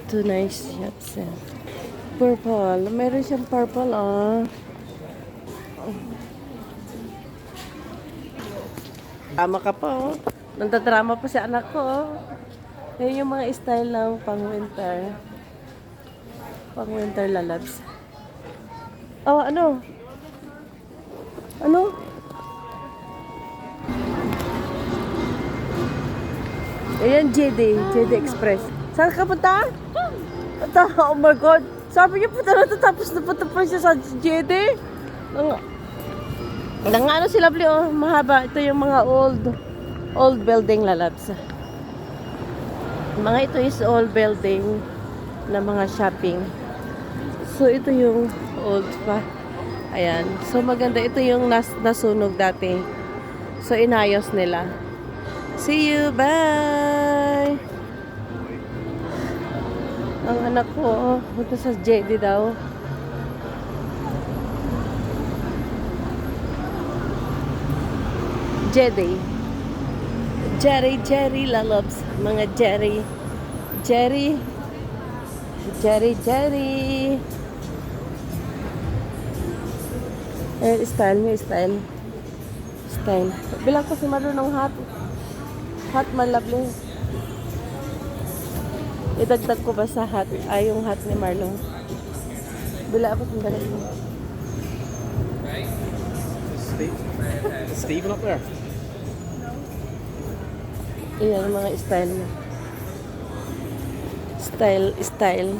Two nice shots. Purple. Meron siyang purple, ah. Drama ka pa, oh. Nandadrama pa si anak ko, oh. Yan yung mga style ng pang-winter. Pang-winter lalabs. Oh, ano? Ano? Ayan, JD Express. Saan ka punta? Oh my God. Sabi niya punta na ito, tapos napunta pa siya sa JD. Ano sila, oh, mahaba. Ito yung mga old building lalabs. Mga ito is old building na mga shopping. So, ito yung old pa. Ayan. So, maganda. Ito yung nasunog dati. So, inayos nila. See you. Bye! Ang anak ko, punta sa JD daw. JD. Jerry lalabs. Mga Jerry. Style. Bilang ko si Maru ng hot. Hot man lovely. Idagdag ko ba sa hot? Ay, yung hot ni Marlon. Bila ako kung dala yun. Steven up there. Iyan, mga style. Style.